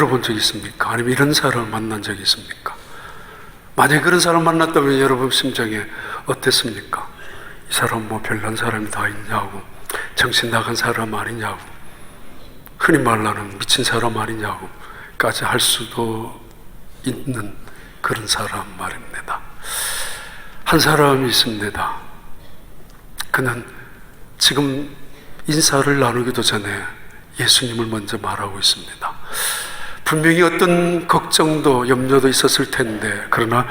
들어본 적이 있습니까? 아니면 이런 사람을 만난 적이 있습니까? 만약에 그런 사람 만났다면 여러분 심정에 어땠습니까? 이 사람 뭐 별난 사람이 다 있냐고, 정신 나간 사람 아니냐고, 흔히 말하는 미친 사람 아니냐고까지 할 수도 있는 그런 사람 말입니다. 한 사람이 있습니다. 그는 지금 인사를 나누기도 전에 예수님을 먼저 말하고 있습니다. 분명히 어떤 걱정도 염려도 있었을 텐데, 그러나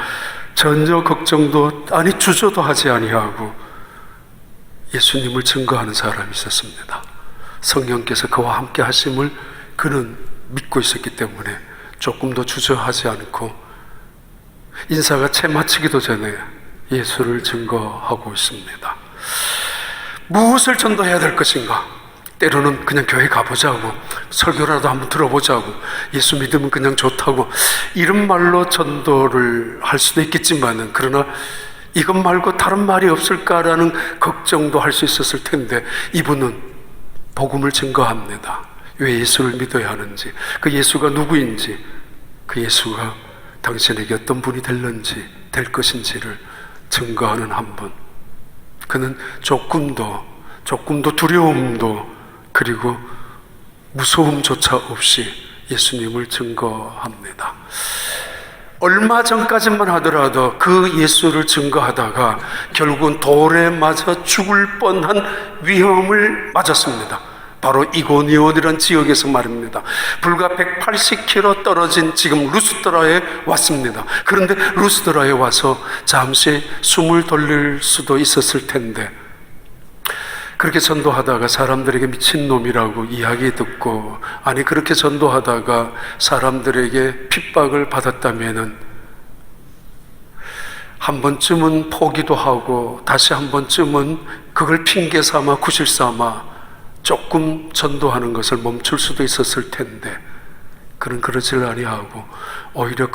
전혀 걱정도 아니 주저도 하지 아니하고 예수님을 증거하는 사람이 있었습니다. 성령께서 그와 함께 하심을 그는 믿고 있었기 때문에 조금도 주저하지 않고 인사가 채 마치기도 전에 예수를 증거하고 있습니다. 무엇을 전도해야 될 것인가? 때로는 그냥 교회 가보자고, 설교라도 한번 들어보자고, 예수 믿으면 그냥 좋다고, 이런 말로 전도를 할 수도 있겠지만은, 그러나 이것 말고 다른 말이 없을까라는 걱정도 할 수 있었을 텐데, 이분은 복음을 증거합니다. 왜 예수를 믿어야 하는지, 그 예수가 누구인지, 그 예수가 당신에게 어떤 분이 될 것인지를 증거하는 한 분. 그는 조금도 두려움도 그리고 무서움조차 없이 예수님을 증거합니다. 얼마 전까지만 하더라도 그 예수를 증거하다가 결국은 돌에 맞아 죽을 뻔한 위험을 맞았습니다. 바로 이고니온이라는 지역에서 말입니다. 불과 180km 떨어진 지금 루스드라에 왔습니다. 그런데 루스드라에 와서 잠시 숨을 돌릴 수도 있었을 텐데, 그렇게 전도하다가 사람들에게 미친놈이라고 이야기 듣고, 아니 그렇게 전도하다가 사람들에게 핍박을 받았다면은 한 번쯤은 포기도 하고 다시 한 번쯤은 그걸 핑계 삼아 구실 삼아 조금 전도하는 것을 멈출 수도 있었을 텐데, 그는 그러질 아니하고 오히려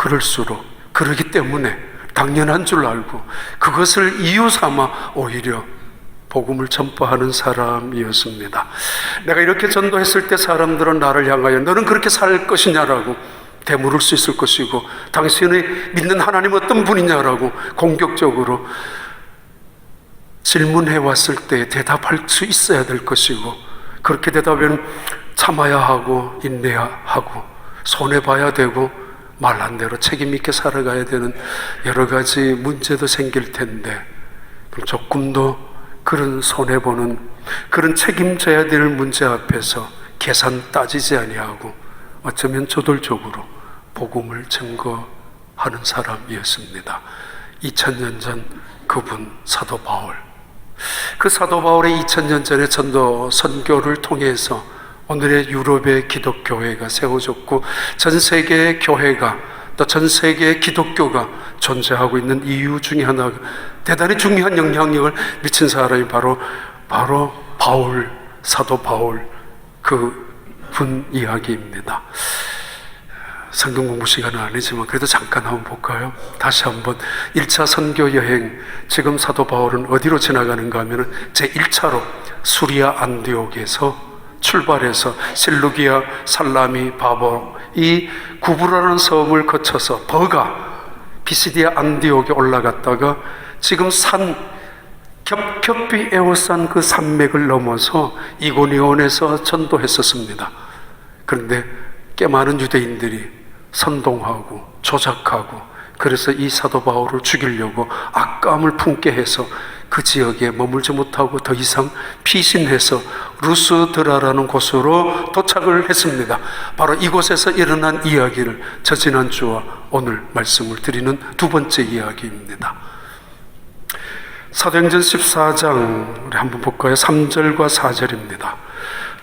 그러기 때문에 당연한 줄 알고 그것을 이유 삼아 오히려 복음을 전파하는 사람이었습니다. 내가 이렇게 전도했을 때 사람들은 나를 향하여 너는 그렇게 살 것이냐라고 되물을 수 있을 것이고, 당신이 믿는 하나님 어떤 분이냐라고 공격적으로 질문해 왔을 때 대답할 수 있어야 될 것이고, 그렇게 대답하면 참아야 하고 인내하고 손해봐야 되고 말한 대로 책임 있게 살아가야 되는 여러 가지 문제도 생길 텐데, 조금도 그런 손해보는, 그런 책임져야 될 문제 앞에서 계산 따지지 아니하고 어쩌면 저돌적으로 복음을 증거하는 사람이었습니다. 2000년 전 그분 사도 바울, 그 사도 바울의 2000년 전의 전도 선교를 통해서 오늘의 유럽의 기독교회가 세워졌고 전 세계의 교회가 또 전 세계의 기독교가 존재하고 있는 이유 중에 하나가, 대단히 중요한 영향력을 미친 사람이 바로 바울, 사도 바울 그분 이야기입니다. 성경 공부 시간은 아니지만 그래도 잠깐 한번 볼까요? 다시 한번 1차 선교 여행, 지금 사도 바울은 어디로 지나가는가 하면 제1차로 수리아 안디옥에서 출발해서 실루기아, 살라미, 바보, 이 구브라는 섬을 거쳐서 버가, 비시디아 안디옥에 올라갔다가 지금 겹겹이 에워싼 그 산맥을 넘어서 이고니온에서 전도했었습니다. 그런데 꽤 많은 유대인들이 선동하고 조작하고, 그래서 이 사도 바울을 죽이려고 악감을 품게 해서 그 지역에 머물지 못하고 더 이상 피신해서 루스드라라는 곳으로 도착을 했습니다. 바로 이곳에서 일어난 이야기를 저 지난주와 오늘 말씀을 드리는 두 번째 이야기입니다. 사도행전 14장 우리 한번 볼까요? 3절과 4절입니다.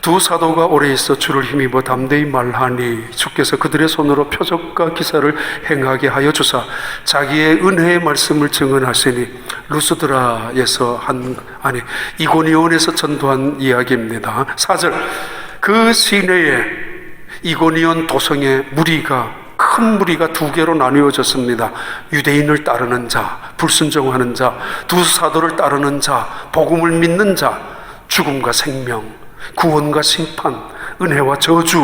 두 사도가 오래 있어 주를 힘입어 담대히 말하니 주께서 그들의 손으로 표적과 기사를 행하게 하여 주사 자기의 은혜의 말씀을 증언하시니, 루스드라에서 이고니온에서 전도한 이야기입니다. 4절, 그 시내에 이고니온 도성의 큰 무리가 두 개로 나누어졌습니다. 유대인을 따르는 자, 불순종하는 자, 두 사도를 따르는 자, 복음을 믿는 자, 죽음과 생명, 구원과 심판, 은혜와 저주,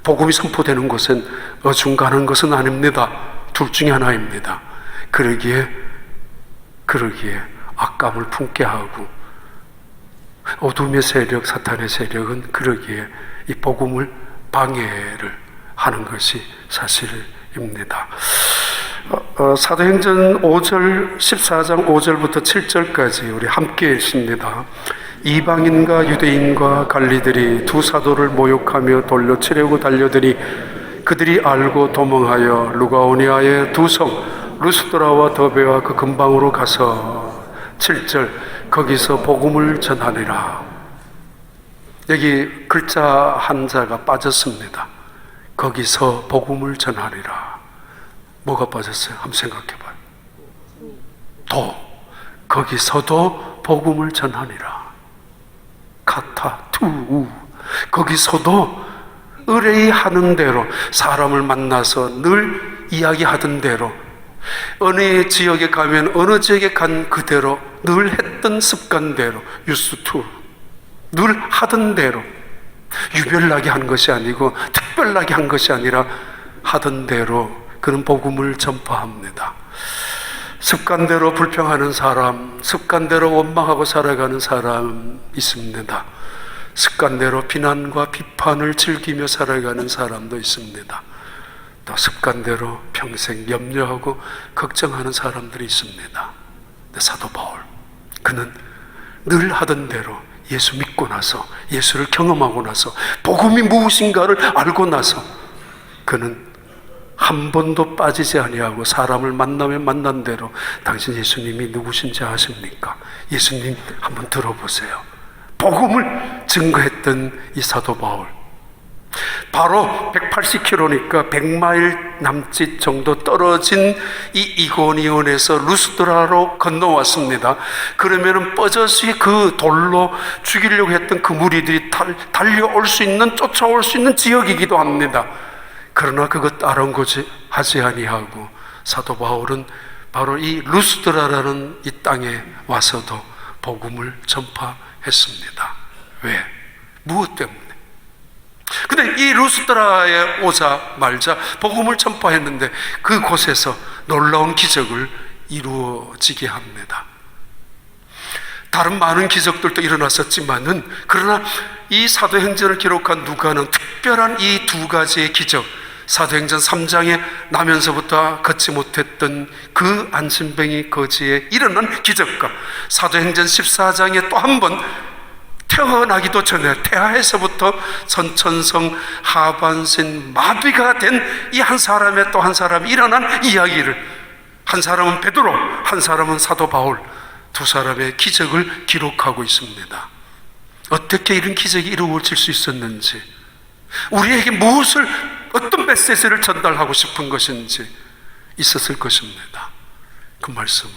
복음이 선포되는 곳은 어중간한 것은 아닙니다. 둘 중에 하나입니다. 그러기에 악감을 품게 하고, 어둠의 세력, 사탄의 세력은 그러기에 이 복음을 방해를 하는 것이 사실입니다. 사도행전 5절, 14장 5절부터 7절까지 우리 함께 읽습니다. 이방인과 유대인과 관리들이 두 사도를 모욕하며 돌려치려고 달려들이 그들이 알고 도망하여 루가오니아의 두 성 루스드라와 더베와 그 근방으로 가서 7절 거기서 복음을 전하니라. 여기 글자 한자가 빠졌습니다. 거기서 복음을 전하리라. 뭐가 빠졌어요? 한번 생각해 봐요. 거기서도 복음을 전하니라. 카타 투우. 거기서도 의뢰하는 대로, 사람을 만나서 늘 이야기하던 대로, 어느 지역에 가면 어느 지역에 간 그대로 늘 했던 습관대로, 유스투 늘 하던 대로, 유별나게 한 것이 아니고 특별나게 한 것이 아니라 하던 대로 그는 복음을 전파합니다. 습관대로 불평하는 사람, 습관대로 원망하고 살아가는 사람 있습니다. 습관대로 비난과 비판을 즐기며 살아가는 사람도 있습니다. 또 습관대로 평생 염려하고 걱정하는 사람들이 있습니다. 사도 바울, 그는 늘 하던 대로 예수 믿고 나서, 예수를 경험하고 나서, 복음이 무엇인가를 알고 나서 그는 한 번도 빠지지 아니하고 사람을 만나면 만난 대로 당신 예수님이 누구신지 아십니까? 예수님 한번 들어보세요. 복음을 증거했던 이 사도 바울, 바로 180km니까 100마일 남짓 정도 떨어진 이 이고니온에서 루스드라로 건너왔습니다. 그러면은 뻐젓이 그 돌로 죽이려고 했던 그 무리들이 달려올 수 있는, 쫓아올 수 있는 지역이기도 합니다. 그러나 그것 아랑곳하지 아니하고 사도 바울은 바로 이 루스드라라는 이 땅에 와서도 복음을 전파했습니다. 왜? 무엇 때문에? 근데 이 루스드라에 오자마자 복음을 전파했는데 그곳에서 놀라운 기적을 이루어지게 합니다. 다른 많은 기적들도 일어났었지만은, 그러나 이 사도행전을 기록한 누가는 특별한 이 두 가지의 기적, 사도행전 3장에 나면서부터 걷지 못했던 그 안진뱅이 거지에 일어난 기적과 사도행전 14장에 또 한 번 태어나기도 전에 태아에서부터 선천성 하반신 마비가 된 이 한 사람의 또 한 사람이 일어난 이야기를, 한 사람은 베드로, 한 사람은 사도 바울, 두 사람의 기적을 기록하고 있습니다. 어떻게 이런 기적이 이루어질 수 있었는지, 우리에게 무엇을, 어떤 메시지를 전달하고 싶은 것인지 있었을 것입니다. 그 말씀을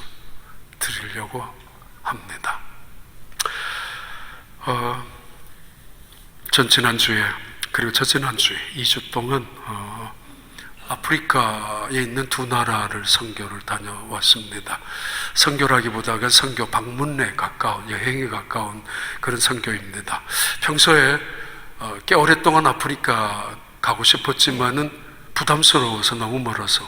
드리려고 합니다. 전 지난주에, 그리고 저지난주에 2주 동안 아프리카에 있는 두 나라를 선교를 다녀왔습니다. 선교라기보다는 선교 방문에 가까운, 여행에 가까운 그런 선교입니다. 평소에 꽤 오랫동안 아프리카 가고 싶었지만은 부담스러워서, 너무 멀어서,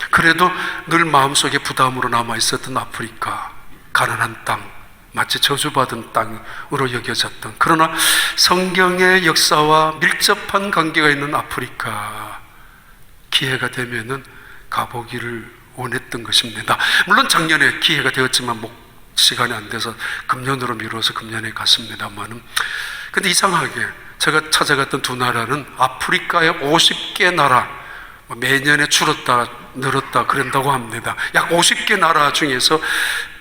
그래도 늘 마음속에 부담으로 남아있었던 아프리카, 가난한 땅, 마치 저주받은 땅으로 여겨졌던, 그러나 성경의 역사와 밀접한 관계가 있는 아프리카, 기회가 되면은 가보기를 원했던 것입니다. 물론 작년에 기회가 되었지만 시간이 안 돼서 금년으로 미뤄서 금년에 갔습니다만은, 근데 이상하게 제가 찾아갔던 두 나라는 아프리카의 50개 나라, 매년에 줄었다 늘었다 그런다고 합니다. 약 50개 나라 중에서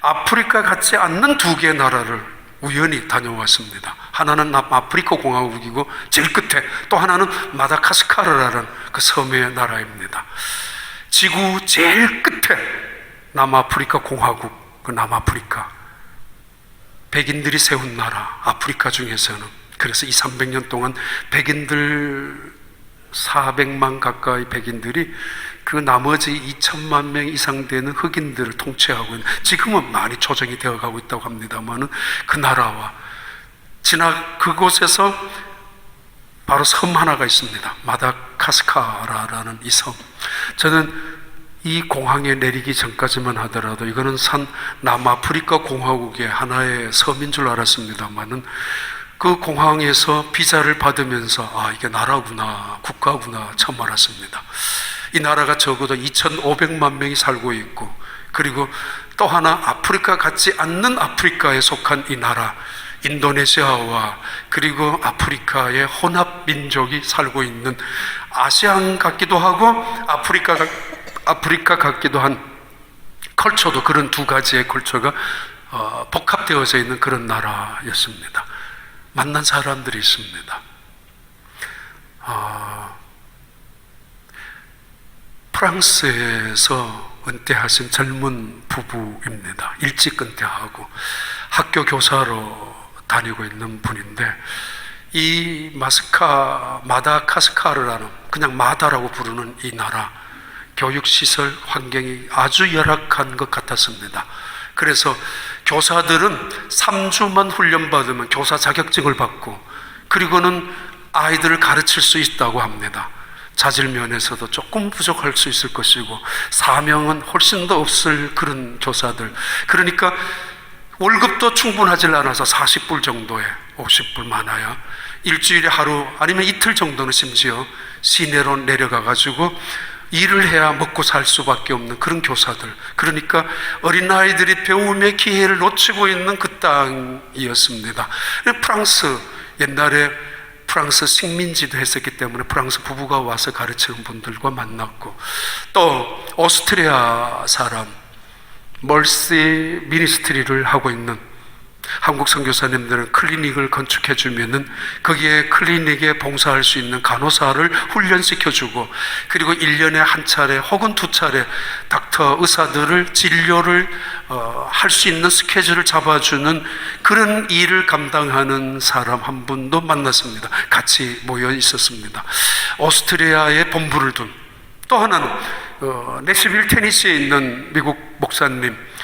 아프리카 같지 않는 두 개의 나라를 우연히 다녀왔습니다. 하나는 남아프리카 공화국이고 제일 끝에, 또 하나는 마다가스카르라는 그 섬의 나라입니다. 지구 제일 끝에 남아프리카 공화국, 그 남아프리카, 백인들이 세운 나라, 아프리카 중에서는. 그래서 200~300년 동안 백인들 400만 가까이 백인들이 그 나머지 2천만 명 이상 되는 흑인들을 통치하고 있는, 지금은 많이 조정이 되어가고 있다고 합니다만은, 그 나라와 그곳에서 바로 섬 하나가 있습니다. 마다카스카라라는 이 섬. 저는 이 공항에 내리기 전까지만 하더라도 이거는 남아프리카 공화국의 하나의 섬인 줄 알았습니다만은, 그 공항에서 비자를 받으면서 이게 나라구나, 국가구나 처음 알았습니다. 이 나라가 적어도 2,500만 명이 살고 있고, 그리고 또 하나 아프리카 같지 않는 아프리카에 속한 이 나라, 인도네시아와 그리고 아프리카의 혼합 민족이 살고 있는, 아시안 같기도 하고 아프리카 같기도 한 컬처도, 그런 두 가지의 컬처가 복합되어져 있는 그런 나라였습니다. 만난 사람들이 있습니다. 프랑스에서 은퇴하신 젊은 부부입니다. 일찍 은퇴하고 학교 교사로 다니고 있는 분인데, 이 마다카스카르라는, 그냥 마다라고 부르는 이 나라, 교육시설 환경이 아주 열악한 것 같았습니다. 그래서 교사들은 3주만 훈련받으면 교사 자격증을 받고, 그리고는 아이들을 가르칠 수 있다고 합니다. 자질 면에서도 조금 부족할 수 있을 것이고, 사명은 훨씬 더 없을 그런 교사들. 그러니까 월급도 충분하지 않아서 40불 정도에, 50불 많아야 일주일에 하루 아니면 이틀 정도는 심지어 시내로 내려가 가지고 일을 해야 먹고 살 수밖에 없는 그런 교사들. 그러니까 어린아이들이 배움의 기회를 놓치고 있는 그 땅이었습니다. 프랑스, 옛날에 프랑스 식민지도 했었기 때문에 프랑스 부부가 와서 가르치는 분들과 만났고, 또 오스트리아 사람, 멀시 미니스트리를 하고 있는 한국 선교사님들은 클리닉을 건축해 주면은 거기에 클리닉에 봉사할 수 있는 간호사를 훈련시켜주고, 그리고 1년에 한 차례 혹은 2차례 닥터 의사들을 진료를 할 수 있는 스케줄을 잡아주는 그런 일을 감당하는 사람 한 분도 만났습니다. 같이 모여 있었습니다. 오스트리아에 본부를 둔, 또 하나는 내시빌 테니시에 있는 미국 목사님,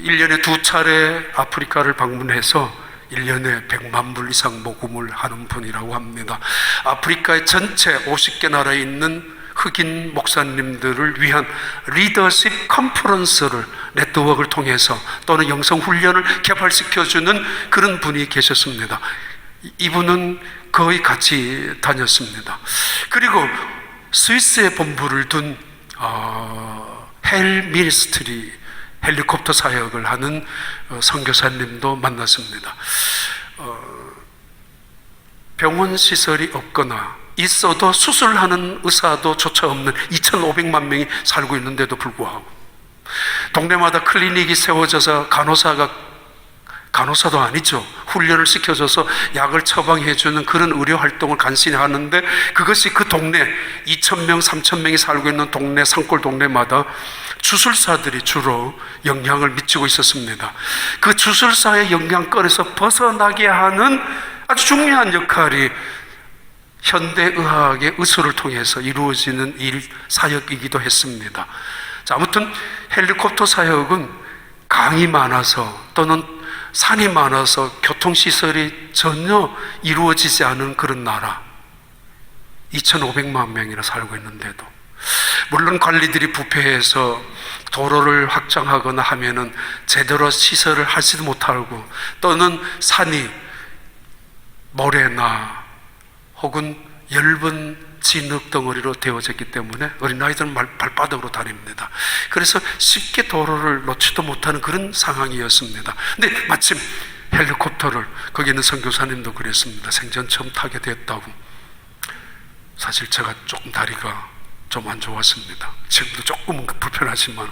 1년에 2차례 아프리카를 방문해서 1년에 100만 불 이상 모금을 하는 분이라고 합니다. 아프리카의 전체 50개 나라에 있는 흑인 목사님들을 위한 리더십 컨퍼런스를 네트워크를 통해서, 또는 영성훈련을 개발시켜주는 그런 분이 계셨습니다. 이분은 거의 같이 다녔습니다. 그리고 스위스에 본부를 둔 헬 미니스트리, 헬리콥터 사역을 하는 선교사님도 만났습니다. 병원 시설이 없거나 있어도 수술하는 의사도 조차 없는 2,500만 명이 살고 있는데도 불구하고, 동네마다 클리닉이 세워져서 간호사도 아니죠, 훈련을 시켜줘서 약을 처방해주는 그런 의료 활동을 간신히 하는데, 그것이 그 동네 2,000명, 3,000명이 살고 있는 동네, 산골 동네마다 주술사들이 주로 영향을 미치고 있었습니다. 그 주술사의 영향권에서 벗어나게 하는 아주 중요한 역할이 현대의학의 의술을 통해서 이루어지는 사역이기도 했습니다. 자, 아무튼 헬리콥터 사역은 강이 많아서 또는 산이 많아서 교통시설이 전혀 이루어지지 않은 그런 나라, 2,500만 명이나 살고 있는데도, 물론 관리들이 부패해서 도로를 확장하거나 하면은 제대로 시설을 하지도 못하고, 또는 산이 모래나 혹은 엷은 진흙 덩어리로 되어졌기 때문에 어린아이들은 발바닥으로 다닙니다. 그래서 쉽게 도로를 놓지도 못하는 그런 상황이었습니다. 근데 마침 헬리콥터를, 거기 있는 선교사님도 그랬습니다. 생전 처음 타게 됐다고. 사실 제가 조금 다리가 좀 안 좋았습니다. 지금도 조금은 불편하지만,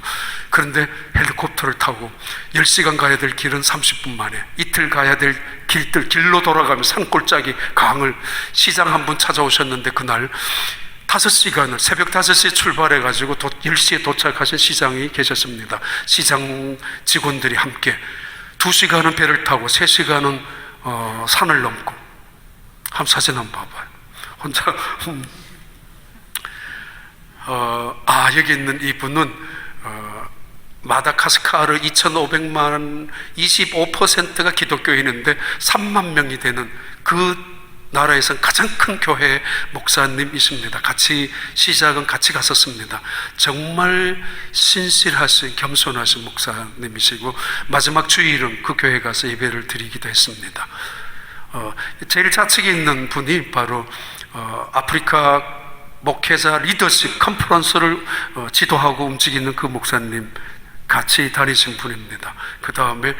그런데 헬리콥터를 타고 10시간 가야 될 길은 30분 만에, 이틀 가야 될 길로 돌아가며 산골짜기 강을, 시장 한 분 찾아오셨는데 그날 5시간을, 새벽 5시에 출발해가지고 10시에 도착하신 시장이 계셨습니다. 시장 직원들이 함께 2시간은 배를 타고 3시간은 산을 넘고, 한번 사진 한번 봐봐요. 혼자 여기 있는 이분은 마다카스카르 2,500만 25%가 기독교인인데 3만 명이 되는 그 나라에서 가장 큰 교회 목사님이십니다. 같이 시작은 같이 갔었습니다. 정말 신실하신 겸손하신 목사님이시고 마지막 주일은 그 교회 가서 예배를 드리기도 했습니다. 제일 좌측에 있는 분이 바로 아프리카 목회자 리더십 컨퍼런스를 지도하고 움직이는 그 목사님 같이 다니신 분입니다. 그 다음에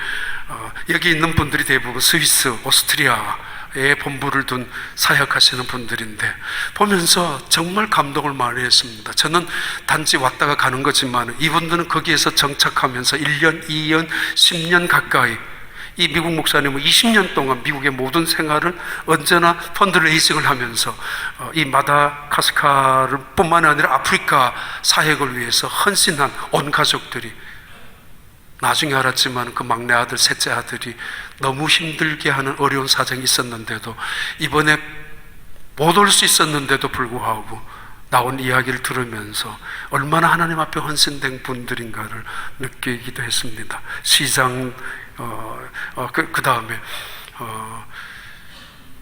여기 있는 분들이 대부분 스위스, 오스트리아에 본부를 둔 사역하시는 분들인데 보면서 정말 감동을 많이 했습니다. 저는 단지 왔다가 가는 거지만 이분들은 거기에서 정착하면서 1년, 2년, 10년 가까이 이 미국 목사님은 20년 동안 미국의 모든 생활을 언제나 펀드레이징을 하면서 이 마다가스카르 뿐만 아니라 아프리카 사역을 위해서 헌신한 온 가족들이, 나중에 알았지만 그 막내 아들, 셋째 아들이 너무 힘들게 하는 어려운 사정이 있었는데도 이번에 못 올 수 있었는데도 불구하고 나온 이야기를 들으면서 얼마나 하나님 앞에 헌신된 분들인가를 느끼기도 했습니다. 시장 그 다음에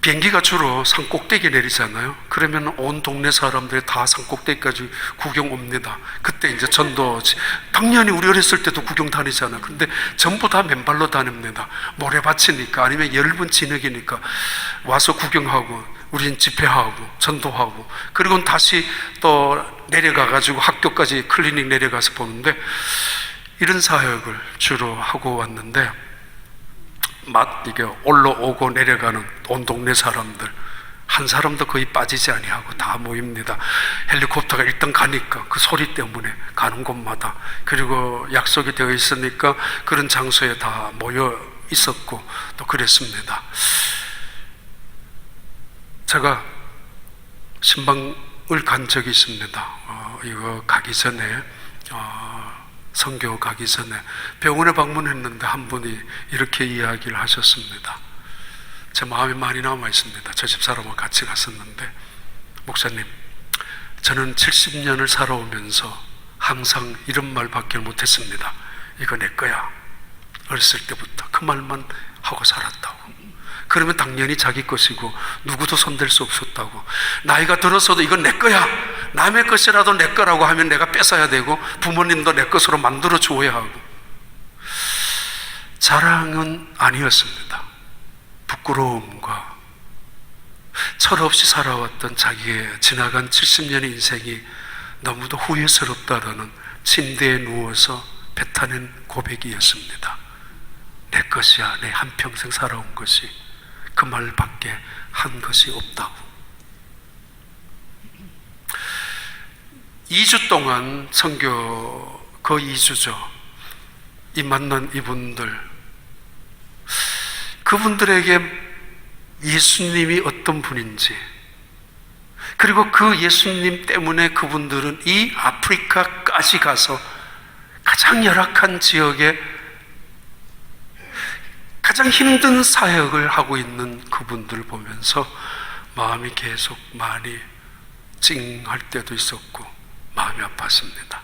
비행기가 주로 산 꼭대기에 내리잖아요. 그러면 온 동네 사람들이 다 산 꼭대기까지 구경 옵니다. 그때 이제 전도, 당연히 우리 어렸을 때도 구경 다니잖아요. 근데 전부 다 맨발로 다닙니다. 모래밭이니까 아니면 얇은 진흙이니까 와서 구경하고 우린 집회하고 전도하고, 그리고 다시 또 내려가가지고 학교까지 클리닉 내려가서 보는데 이런 사역을 주로 하고 왔는데 이게 올라오고 내려가는 온 동네 사람들 한 사람도 거의 빠지지 아니하고 다 모입니다. 헬리콥터가 일단 가니까 그 소리 때문에 가는 곳마다, 그리고 약속이 되어 있으니까 그런 장소에 다 모여 있었고 또 그랬습니다. 제가 신방을 간 적이 있습니다. 이거 가기 전에 선교 가기 전에 병원에 방문했는데 한 분이 이렇게 이야기를 하셨습니다. 제 마음에 많이 남아 있습니다. 저 집사람과 같이 갔었는데, 목사님, 저는 70년을 살아오면서 항상 이런 말밖에 못했습니다. 이거 내 거야. 어렸을 때부터 그 말만 하고 살았다고. 그러면 당연히 자기 것이고 누구도 손댈 수 없었다고. 나이가 들어서도 이건 내 거야, 남의 것이라도 내 거라고 하면 내가 뺏어야 되고 부모님도 내 것으로 만들어 주어야 하고. 자랑은 아니었습니다. 부끄러움과 철없이 살아왔던 자기의 지나간 70년의 인생이 너무도 후회스럽다라는 침대에 누워서 뱉어낸 고백이었습니다. 내 것이야, 내 한평생 살아온 것이, 그 말밖에 한 것이 없다고. 2주 동안 선교, 그 2주죠. 이 만난 이분들, 그분들에게 예수님이 어떤 분인지, 그리고 그 예수님 때문에 그분들은 이 아프리카까지 가서 가장 열악한 지역에 가장 힘든 사역을 하고 있는 그분들을 보면서 마음이 계속 많이 찡할 때도 있었고 마음이 아팠습니다.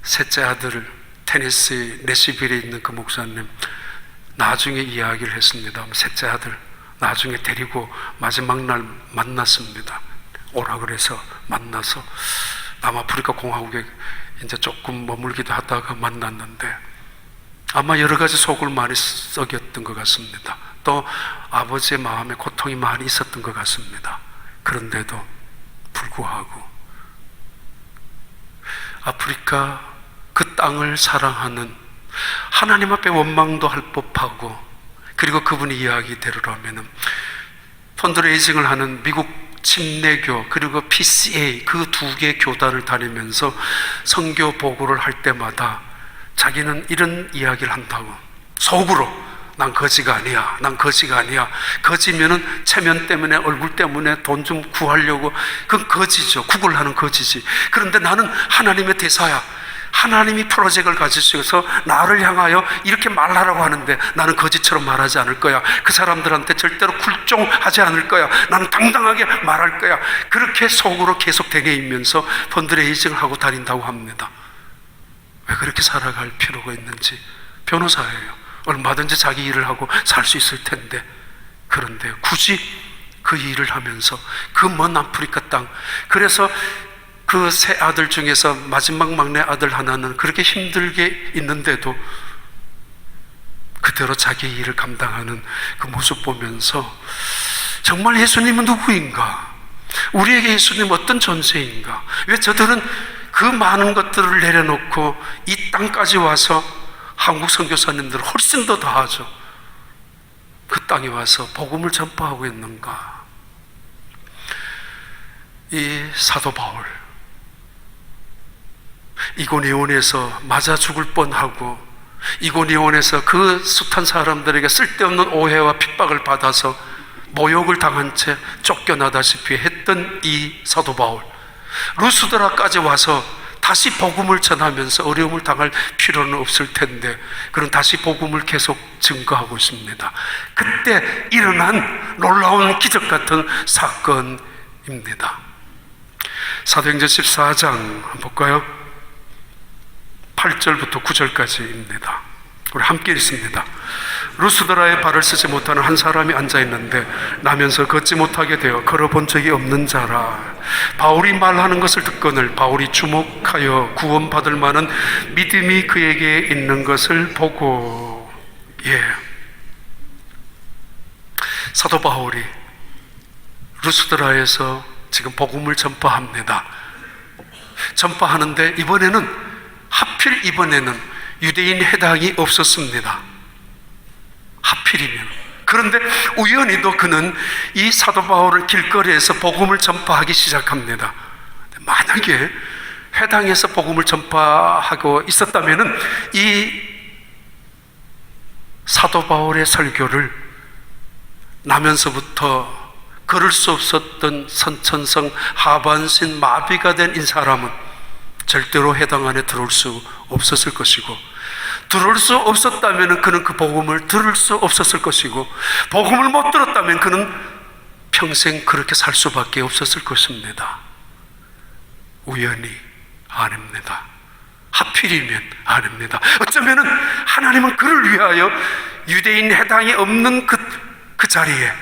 셋째 아들을 테네시 내시빌에 있는 그 목사님 나중에 이야기를 했습니다. 셋째 아들 나중에 데리고 마지막 날 만났습니다. 오라 그래서 만나서 남아프리카 공화국에 이제 조금 머물기도 하다가 만났는데 아마 여러 가지 속을 많이 썩였던 것 같습니다. 또 아버지의 마음에 고통이 많이 있었던 것 같습니다. 그런데도 불구하고 아프리카 그 땅을 사랑하는, 하나님 앞에 원망도 할 법하고, 그리고 그분의 이야기대로라면 펀드레이징을 하는 미국 침례교 그리고 PCA 그 두 개 교단을 다니면서 선교 보고를 할 때마다 자기는 이런 이야기를 한다고. 속으로 난 거지가 아니야, 난 거지가 아니야. 거지면은 체면 때문에, 얼굴 때문에 돈 좀 구하려고, 그건 거지죠. 구걸하는 거지지. 그런데 나는 하나님의 대사야. 하나님이 프로젝트를 가지셔서 나를 향하여 이렇게 말하라고 하는데 나는 거지처럼 말하지 않을 거야. 그 사람들한테 절대로 굴종하지 않을 거야. 나는 당당하게 말할 거야. 그렇게 속으로 계속 되뇌이면서 펀드레이징을 하고 다닌다고 합니다. 왜 그렇게 살아갈 필요가 있는지. 변호사예요. 얼마든지 자기 일을 하고 살 수 있을 텐데, 그런데 굳이 그 일을 하면서 그 먼 아프리카 땅, 그래서 그 세 아들 중에서 마지막 막내 아들 하나는 그렇게 힘들게 있는데도 그대로 자기 일을 감당하는 그 모습 보면서 정말 예수님은 누구인가? 우리에게 예수님 어떤 존재인가? 왜 저들은 그 많은 것들을 내려놓고 이 땅까지 와서 한국 선교사님들 훨씬 더 다하죠. 그 땅에 와서 복음을 전파하고 있는가? 이 사도 바울, 이고니온에서 맞아 죽을 뻔하고 이고니온에서 그 숱한 사람들에게 쓸데없는 오해와 핍박을 받아서 모욕을 당한 채 쫓겨나다시피 했던 이 사도 바울, 루스드라까지 와서 다시 복음을 전하면서 어려움을 당할 필요는 없을 텐데 그는 다시 복음을 계속 증거하고 있습니다. 그때 일어난 놀라운 기적 같은 사건입니다. 사도행전 14장 한번 볼까요? 8절부터 9절까지입니다. 우리 함께 읽습니다. 루스드라에 발을 쓰지 못하는 한 사람이 앉아있는데 나면서 걷지 못하게 되어 걸어본 적이 없는 자라. 바울이 말하는 것을 듣거늘 바울이 주목하여 구원받을 만한 믿음이 그에게 있는 것을 보고, 사도 바울이 루스드라에서 지금 복음을 전파합니다. 전파하는데 하필 이번에는 유대인 해당이 없었습니다. 하필이면. 그런데 우연히도 그는 이 사도 바울을 길거리에서 복음을 전파하기 시작합니다. 만약에 회당에서 복음을 전파하고 있었다면 이 사도 바울의 설교를 나면서부터 걸을 수 없었던 선천성 하반신 마비가 된 이 사람은 절대로 회당 안에 들어올 수 없었을 것이고, 들어올 수 없었다면 그는 그 복음을 들을 수 없었을 것이고, 복음을 못 들었다면 그는 평생 그렇게 살 수밖에 없었을 것입니다. 우연히 아닙니다. 하필이면 아닙니다. 어쩌면 하나님은 그를 위하여 유대인 해당이 없는 그 자리에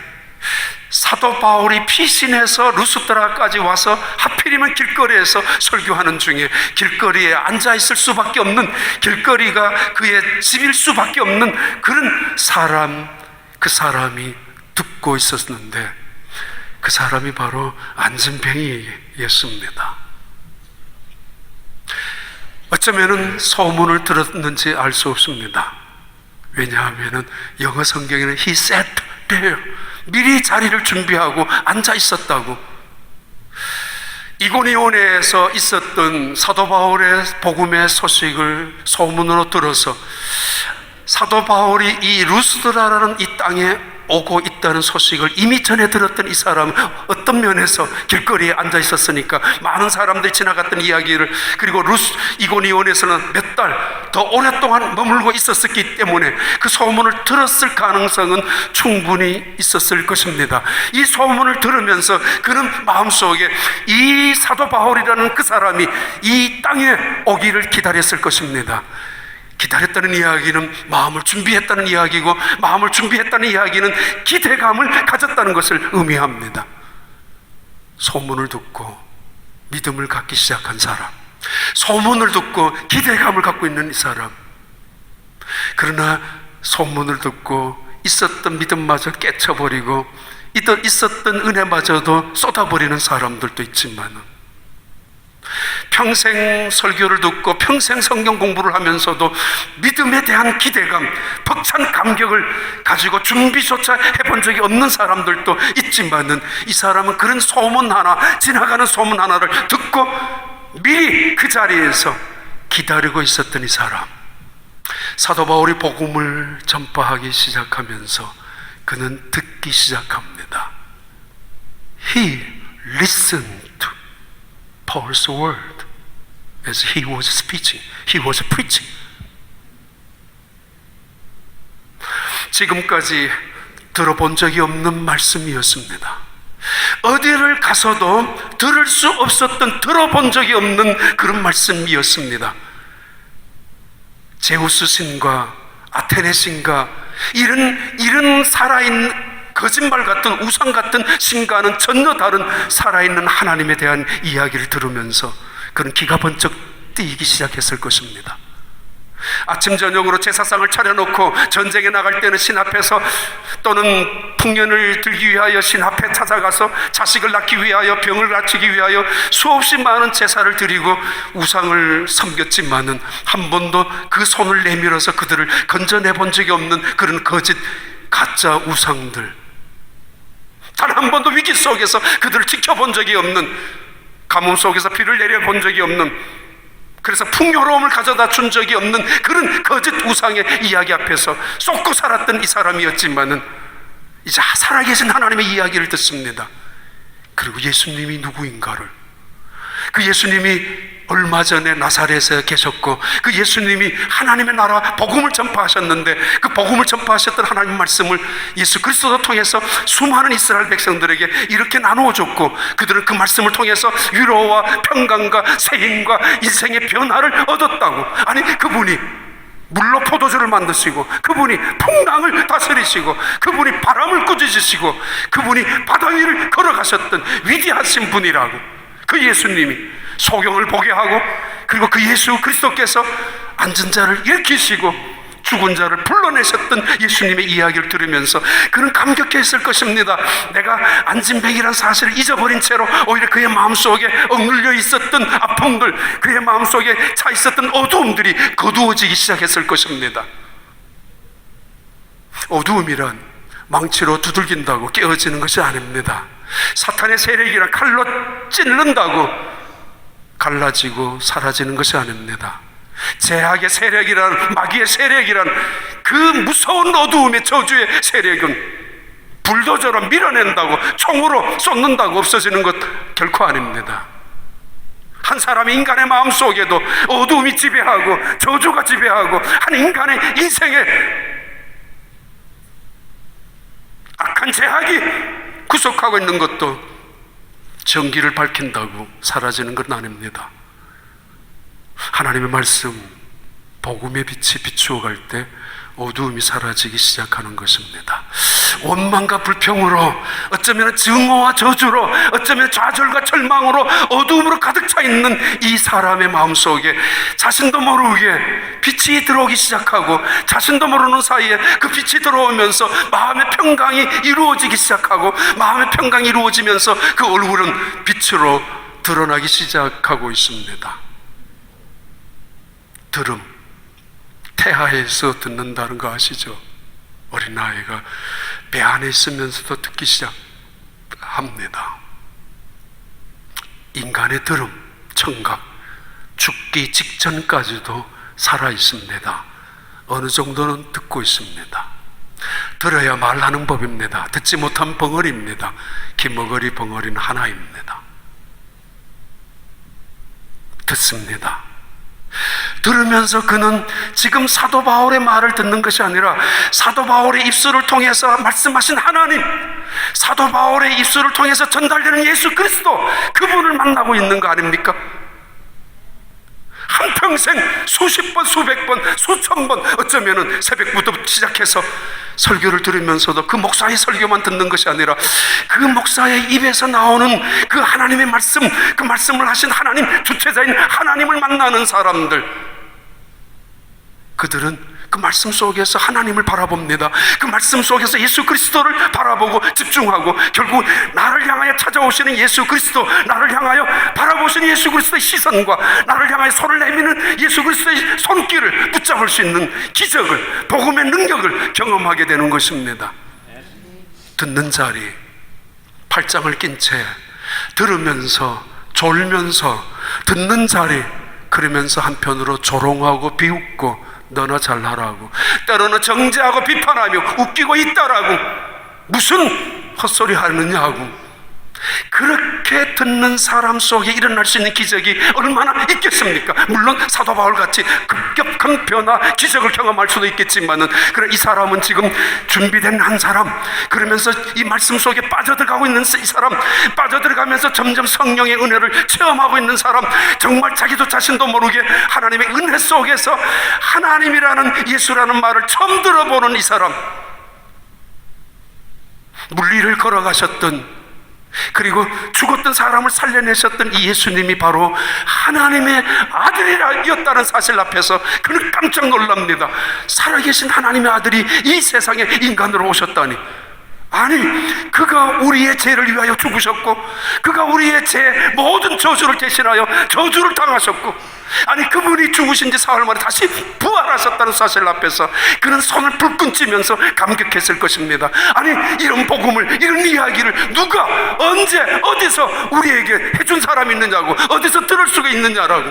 사도 바울이 피신해서 루스드라까지 와서 하필이면 길거리에서 설교하는 중에 길거리에 앉아있을 수밖에 없는, 길거리가 그의 집일 수밖에 없는 그런 사람, 그 사람이 듣고 있었는데 그 사람이 바로 안진뱅이였습니다. 어쩌면 소문을 들었는지 알 수 없습니다. 왜냐하면 영어 성경에는 He sat there, 미리 자리를 준비하고 앉아 있었다고. 이고니온에서 있었던 사도 바울의 복음의 소식을 소문으로 들어서 사도 바울이 이 루스드라라는 이 땅에 오고 있다는 소식을 이미 전해 들었던 이 사람은 어떤 면에서 길거리에 앉아 있었으니까 많은 사람들이 지나갔던 이야기를, 그리고 이고니온에서는 몇 달 더 오랫동안 머물고 있었기 때문에 그 소문을 들었을 가능성은 충분히 있었을 것입니다. 이 소문을 들으면서 그는 마음속에 이 사도 바울이라는 그 사람이 이 땅에 오기를 기다렸을 것입니다. 기다렸다는 이야기는 마음을 준비했다는 이야기고, 마음을 준비했다는 이야기는 기대감을 가졌다는 것을 의미합니다. 소문을 듣고 믿음을 갖기 시작한 사람, 소문을 듣고 기대감을 갖고 있는 이 사람. 그러나 소문을 듣고 있었던 믿음마저 깨쳐버리고 있었던 은혜마저도 쏟아버리는 사람들도 있지만, 평생 설교를 듣고 평생 성경 공부를 하면서도 믿음에 대한 기대감, 벅찬 감격을 가지고 준비조차 해본 적이 없는 사람들도 있지만은, 이 사람은 그런 소문 하나, 지나가는 소문 하나를 듣고 미리 그 자리에서 기다리고 있었던 이 사람. 사도 바울이 복음을 전파하기 시작하면서 그는 듣기 시작합니다. He listened to Paul's word as he was speaking, he was preaching. 지금까지 들어본 적이 없는 말씀이었습니다. 어디를 가서도 들을 수 없었던, 들어본 적이 없는 그런 말씀이었습니다. 제우스 신과 아테네 신과 이런 살아있는 거짓말 같은 우상 같은 신과는 전혀 다른 살아있는 하나님에 대한 이야기를 들으면서 그는 기가 번쩍 뛰기 시작했을 것입니다. 아침 저녁으로 제사상을 차려놓고 전쟁에 나갈 때는 신 앞에서, 또는 풍년을 들기 위하여 신 앞에 찾아가서 자식을 낳기 위하여, 병을 갖추기 위하여 수없이 많은 제사를 드리고 우상을 섬겼지만은 한 번도 그 손을 내밀어서 그들을 건져내 본 적이 없는 그런 거짓 가짜 우상들, 단 한 번도 위기 속에서 그들을 지켜본 적이 없는, 가뭄 속에서 비를 내려본 적이 없는, 그래서 풍요로움을 가져다 준 적이 없는 그런 거짓 우상의 이야기 앞에서 쏟고 살았던 이 사람이었지만은 이제 살아계신 하나님의 이야기를 듣습니다. 그리고 예수님이 누구인가를, 그 예수님이 얼마 전에 나사렛에 계셨고 그 예수님이 하나님의 나라 복음을 전파하셨는데 그 복음을 전파하셨던 하나님의 말씀을 예수 그리스도를 통해서 수많은 이스라엘 백성들에게 이렇게 나누어 줬고, 그들은 그 말씀을 통해서 위로와 평강과 새 힘과 인생의 변화를 얻었다고. 아니, 그분이 물로 포도주를 만드시고, 그분이 풍랑을 다스리시고, 그분이 바람을 꾸짖으시고, 그분이 바다 위를 걸어가셨던 위대하신 분이라고. 그 예수님이 소경을 보게 하고, 그리고 그 예수 그리스도께서 앉은 자를 일으키시고 죽은 자를 불러내셨던 예수님의 이야기를 들으면서 그는 감격했을 것입니다. 내가 안진뱅이란 사실을 잊어버린 채로 오히려 그의 마음속에 억눌려 있었던 아픔들, 그의 마음속에 차 있었던 어두움들이 거두어지기 시작했을 것입니다. 어두움이란 망치로 두들긴다고 깨어지는 것이 아닙니다. 사탄의 세력이란 칼로 찔른다고 갈라지고 사라지는 것이 아닙니다. 제약의 세력이란, 마귀의 세력이란 그 무서운 어두움의 저주의 세력은 불도저로 밀어낸다고, 총으로 쏟는다고 없어지는 것 결코 아닙니다. 한 사람의 인간의 마음 속에도 어두움이 지배하고 저주가 지배하고 한 인간의 인생에 악한 제약이 구속하고 있는 것도 전기를 밝힌다고 사라지는 건 아닙니다. 하나님의 말씀, 복음의 빛이 비추어 갈 때 어두움이 사라지기 시작하는 것입니다. 원망과 불평으로, 어쩌면 증오와 저주로, 어쩌면 좌절과 절망으로, 어두움으로 가득 차 있는 이 사람의 마음속에 자신도 모르게 빛이 들어오기 시작하고, 자신도 모르는 사이에 그 빛이 들어오면서 마음의 평강이 이루어지기 시작하고, 마음의 평강이 이루어지면서 그 얼굴은 빛으로 드러나기 시작하고 있습니다. 들음, 태하에서 듣는다는 거 아시죠? 어린아이가 배 안에 있으면서도 듣기 시작합니다. 인간의 들음, 청각, 죽기 직전까지도 살아있습니다. 어느 정도는 듣고 있습니다. 들어야 말하는 법입니다. 듣지 못한 벙어리입니다. 기머거리 벙어리는 하나입니다. 듣습니다. 들으면서 그는 지금 사도 바울의 말을 듣는 것이 아니라 사도 바울의 입술을 통해서 말씀하신 하나님, 사도 바울의 입술을 통해서 전달되는 예수 그리스도, 그분을 만나고 있는 거 아닙니까? 한평생 수십 번, 수백 번, 수천 번, 어쩌면은 새벽부터 시작해서 설교를 들으면서도 그 목사의 설교만 듣는 것이 아니라 그 목사의 입에서 나오는 그 하나님의 말씀, 그 말씀을 하신 하나님, 주체자인 하나님을 만나는 사람들, 그들은 그 말씀 속에서 하나님을 바라봅니다. 그 말씀 속에서 예수 그리스도를 바라보고 집중하고, 결국 나를 향하여 찾아오시는 예수 그리스도, 나를 향하여 바라보시는 예수 그리스도의 시선과 나를 향하여 손을 내미는 예수 그리스도의 손길을 붙잡을 수 있는 기적을, 복음의 능력을 경험하게 되는 것입니다. 듣는 자리, 팔짱을 낀 채 들으면서 졸면서 듣는 자리, 그러면서 한편으로 조롱하고 비웃고 너나 잘하라고, 때로는 정죄하고 비판하며 웃기고 있다라고, 무슨 헛소리 하느냐고, 그렇게 듣는 사람 속에 일어날 수 있는 기적이 얼마나 있겠습니까? 물론 사도 바울같이 급격한 변화, 기적을 경험할 수도 있겠지만은, 그래 이 사람은 지금 준비된 한 사람, 그러면서 이 말씀 속에 빠져들어가고 있는 이 사람, 빠져들어가면서 점점 성령의 은혜를 체험하고 있는 사람, 정말 자기도 자신도 모르게 하나님의 은혜 속에서 하나님이라는, 예수라는 말을 처음 들어보는 이 사람, 물리를 걸어가셨던, 그리고 죽었던 사람을 살려내셨던 이 예수님이 바로 하나님의 아들이었다는 사실 앞에서 그는 깜짝 놀랍니다. 살아계신 하나님의 아들이 이 세상에 인간으로 오셨다니. 아니, 그가 우리의 죄를 위하여 죽으셨고, 그가 우리의 죄 모든 저주를 대신하여 저주를 당하셨고, 아니, 그분이 죽으신 지 사흘 만에 다시 부활하셨다는 사실 앞에서 그는 손을 불끈 쥐면서 감격했을 것입니다. 아니, 이런 복음을, 이런 이야기를 누가 언제 어디서 우리에게 해준 사람이 있느냐고, 어디서 들을 수가 있느냐라고.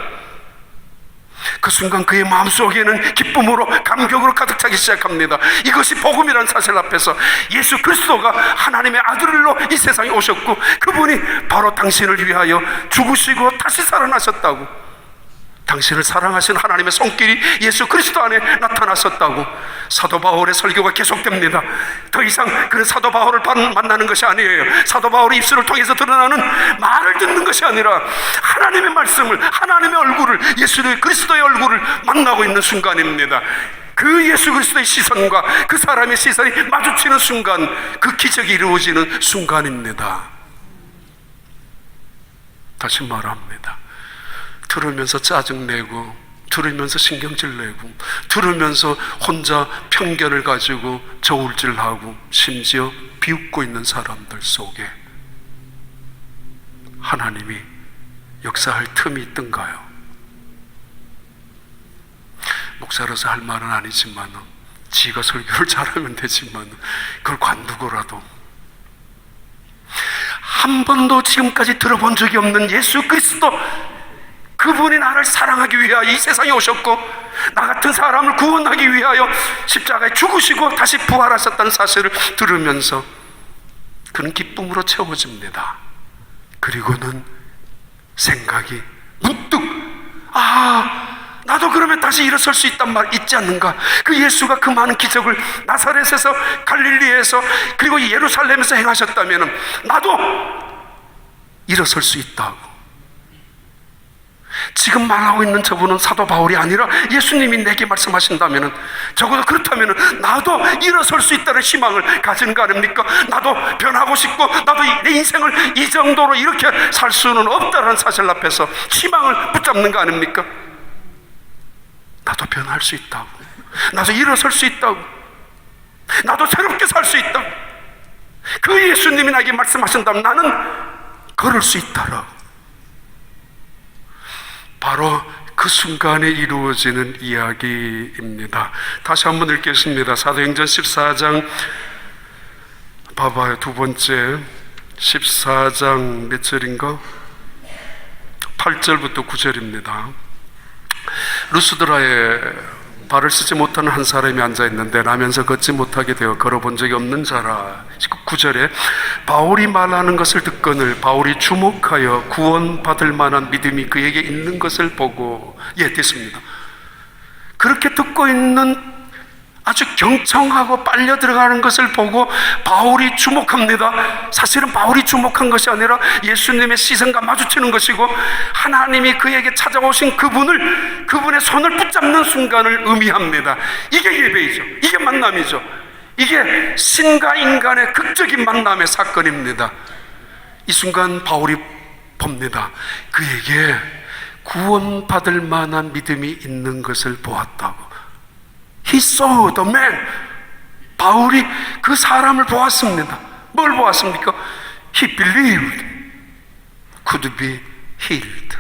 그 순간 그의 마음속에는 기쁨으로, 감격으로 가득 차기 시작합니다. 이것이 복음이라는 사실 앞에서 예수 그리스도가 하나님의 아들로 이 세상에 오셨고, 그분이 바로 당신을 위하여 죽으시고 다시 살아나셨다고, 당신을 사랑하신 하나님의 손길이 예수 그리스도 안에 나타났었다고 사도 바울의 설교가 계속됩니다. 더 이상 그는 사도 바울을 만나는 것이 아니에요. 사도 바울의 입술을 통해서 드러나는 말을 듣는 것이 아니라 하나님의 말씀을, 하나님의 얼굴을, 예수 그리스도의 얼굴을 만나고 있는 순간입니다. 그 예수 그리스도의 시선과 그 사람의 시선이 마주치는 순간, 그 기적이 이루어지는 순간입니다. 다시 말합니다. 들으면서 짜증내고, 들으면서 신경질내고, 들으면서 혼자 편견을 가지고 저울질하고, 심지어 비웃고 있는 사람들 속에 하나님이 역사할 틈이 있던가요? 목사로서 할 말은 아니지만, 지가 설교를 잘하면 되지만, 그걸 관두고라도 한 번도 지금까지 들어본 적이 없는 예수 그리스도, 그분이 나를 사랑하기 위하여 이 세상에 오셨고, 나 같은 사람을 구원하기 위하여 십자가에 죽으시고 다시 부활하셨다는 사실을 들으면서 그는 기쁨으로 채워집니다. 그리고는 생각이 문득, 나도 그러면 다시 일어설 수 있단 말 있지 않는가? 그 예수가 그 많은 기적을 나사렛에서, 갈릴리에서, 그리고 예루살렘에서 행하셨다면 나도 일어설 수 있다고. 지금 말하고 있는 저분은 사도 바울이 아니라 예수님이 내게 말씀하신다면, 적어도 그렇다면 나도 일어설 수 있다는 희망을 가지는 거 아닙니까? 나도 변하고 싶고, 나도 내 인생을 이 정도로 이렇게 살 수는 없다는 사실 앞에서 희망을 붙잡는 거 아닙니까? 나도 변할 수 있다고, 나도 일어설 수 있다고, 나도 새롭게 살 수 있다고. 그 예수님이 나에게 말씀하신다면 나는 걸을 수 있다라고. 바로 그 순간에 이루어지는 이야기입니다. 다시 한번 읽겠습니다. 사도행전 14장, 봐봐요. 두 번째 14장 몇 절인가? 8절부터 9절입니다. 루스드라에 발을 쓰지 못하는 한 사람이 앉아있는데 나면서 걷지 못하게 되어 걸어본 적이 없는 자라. 9절에 바울이 말하는 것을 듣거늘 바울이 주목하여 구원받을 만한 믿음이 그에게 있는 것을 보고, 됐습니다. 그렇게 듣고 있는 아주 경청하고 빨려 들어가는 것을 보고 바울이 주목합니다. 사실은 바울이 주목한 것이 아니라 예수님의 시선과 마주치는 것이고, 하나님이 그에게 찾아오신 그분의 손을 붙잡는 순간을 의미합니다. 이게 예배이죠. 이게 만남이죠. 이게 신과 인간의 극적인 만남의 사건입니다. 이 순간 바울이 봅니다. 그에게 구원받을 만한 믿음이 있는 것을 보았다고. He saw the man. 바울이 그 사람을 보았습니다. 뭘 보았습니까? He believed could be healed.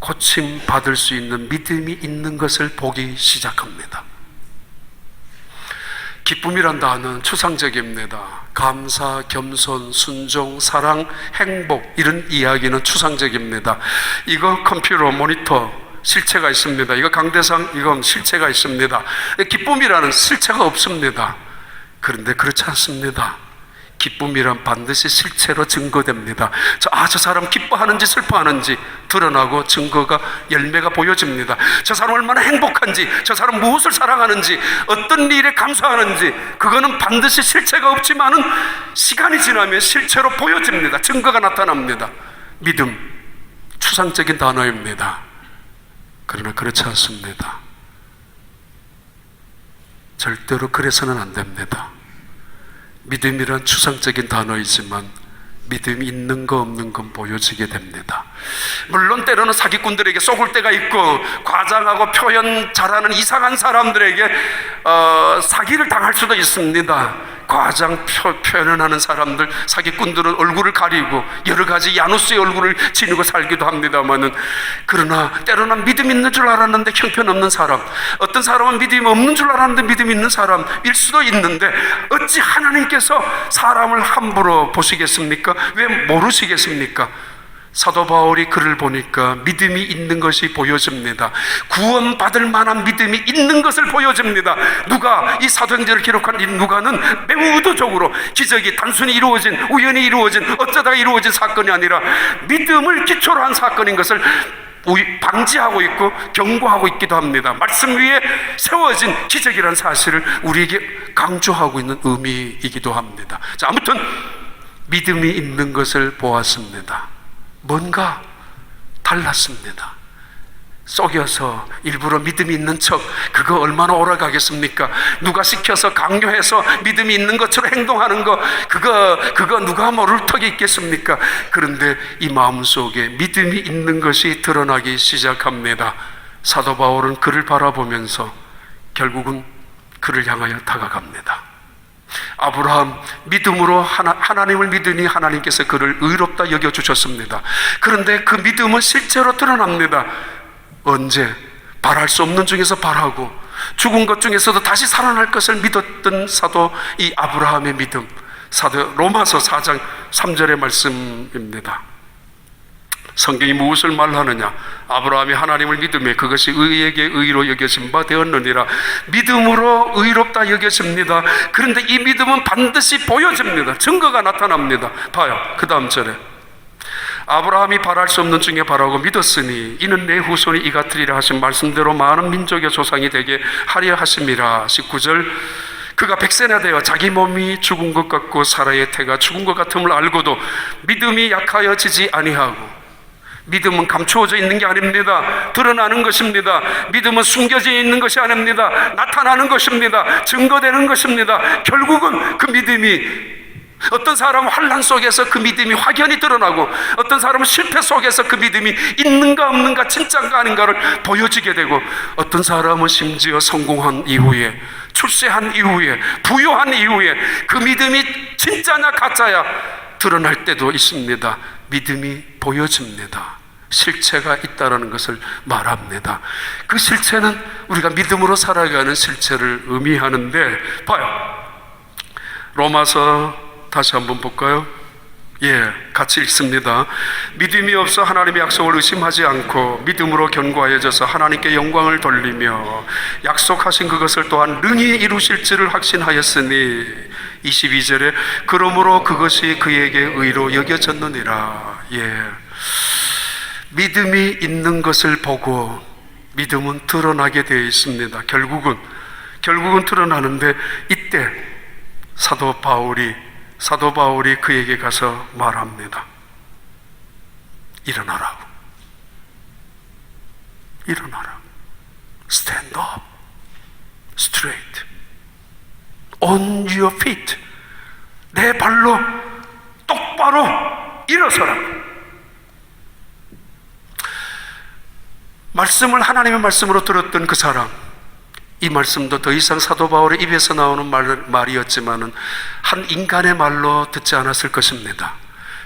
고침받을 수 있는 믿음이 있는 것을 보기 시작합니다. 기쁨이란 단어는 추상적입니다. 감사, 겸손, 순종, 사랑, 행복, 이런 이야기는 추상적입니다. 이거 컴퓨터, 모니터, 실체가 있습니다. 이거 강대상, 이건 실체가 있습니다. 기쁨이라는 실체가 없습니다. 그런데 그렇지 않습니다. 기쁨이란 반드시 실체로 증거됩니다. 저 사람 기뻐하는지 슬퍼하는지 드러나고 증거가, 열매가 보여집니다. 저 사람 얼마나 행복한지, 저 사람 무엇을 사랑하는지, 어떤 일에 감사하는지, 그거는 반드시 실체가 없지만은 시간이 지나면 실체로 보여집니다. 증거가 나타납니다. 믿음, 추상적인 단어입니다. 그러나 그렇지 않습니다. 절대로 그래서는 안 됩니다. 믿음이란 추상적인 단어이지만 믿음이 있는 거 없는 건 보여지게 됩니다. 물론 때로는 사기꾼들에게 속을 때가 있고 과장하고 표현 잘하는 이상한 사람들에게 사기를 당할 수도 있습니다. 과장 표현을 하는 사람들, 사기꾼들은 얼굴을 가리고 여러 가지 야누스의 얼굴을 지니고 살기도 합니다만은, 그러나 때로는 믿음 있는 줄 알았는데 형편없는 사람, 어떤 사람은 믿음이 없는 줄 알았는데 믿음 있는 사람일 수도 있는데, 어찌 하나님께서 사람을 함부로 보시겠습니까? 왜 모르시겠습니까? 사도 바울이 글을 보니까 믿음이 있는 것이 보여집니다. 구원받을 만한 믿음이 있는 것을 보여줍니다. 누가, 이 사도행전을 기록한 이 누가는 매우 의도적으로 기적이 단순히 이루어진, 우연히 이루어진, 어쩌다가 이루어진 사건이 아니라 믿음을 기초로 한 사건인 것을 방지하고 있고 경고하고 있기도 합니다. 말씀 위에 세워진 기적이라는 사실을 우리에게 강조하고 있는 의미이기도 합니다. 자, 아무튼 믿음이 있는 것을 보았습니다. 뭔가 달랐습니다. 속여서 일부러 믿음이 있는 척, 그거 얼마나 오래가겠습니까? 누가 시켜서 강요해서 믿음이 있는 것처럼 행동하는 거, 그거 누가 모를 턱이 있겠습니까? 그런데 이 마음속에 믿음이 있는 것이 드러나기 시작합니다. 사도 바울은 그를 바라보면서 결국은 그를 향하여 다가갑니다. 아브라함 믿음으로 하나님을 믿으니 하나님께서 그를 의롭다 여겨주셨습니다. 그런데 그 믿음은 실제로 드러납니다. 언제? 바랄 수 없는 중에서 바라고 죽은 것 중에서도 다시 살아날 것을 믿었던 사도 이 아브라함의 믿음, 로마서 4장 3절의 말씀입니다. 성경이 무엇을 말하느냐? 아브라함이 하나님을 믿음에 그것이 의에게 의로 여겨진 바 되었느니라. 믿음으로 의롭다 여겨집니다. 그런데 이 믿음은 반드시 보여집니다. 증거가 나타납니다. 봐요, 그 다음 절에 아브라함이 바랄 수 없는 중에 바라고 믿었으니 이는 내 후손이 이 같으리라 하신 말씀대로 많은 민족의 조상이 되게 하려 하심이라. 19절 그가 백세나 되어 자기 몸이 죽은 것 같고 사라의 태가 죽은 것 같음을 알고도 믿음이 약하여지지 아니하고. 믿음은 감추어져 있는 게 아닙니다. 드러나는 것입니다. 믿음은 숨겨져 있는 것이 아닙니다. 나타나는 것입니다. 증거되는 것입니다. 결국은 그 믿음이, 어떤 사람은 환난 속에서 그 믿음이 확연히 드러나고, 어떤 사람은 실패 속에서 그 믿음이 있는가 없는가, 진짜인가 아닌가를 보여지게 되고, 어떤 사람은 심지어 성공한 이후에, 출세한 이후에, 부유한 이후에 그 믿음이 진짜냐 가짜야 드러날 때도 있습니다. 믿음이 보여집니다. 실체가 있다는 것을 말합니다. 그 실체는 우리가 믿음으로 살아가는 실체를 의미하는데, 봐요, 로마서 다시 한번 볼까요? 같이 읽습니다. 믿음이 없어 하나님의 약속을 의심하지 않고 믿음으로 견고하여져서 하나님께 영광을 돌리며 약속하신 그것을 또한 능히 이루실지를 확신하였으니, 22절에 그러므로 그것이 그에게 의로 여겨졌느니라. 믿음이 있는 것을 보고 믿음은 드러나게 되어 있습니다. 결국은 드러나는데, 이때 사도 바울이 그에게 가서 말합니다. 일어나라고. Stand up. Straight. On your feet. 내 발로 똑바로 일어서라. 하나님의 말씀으로 들었던 그 사람, 이 말씀도 더 이상 사도 바울의 입에서 나오는 말이었지만은 한 인간의 말로 듣지 않았을 것입니다.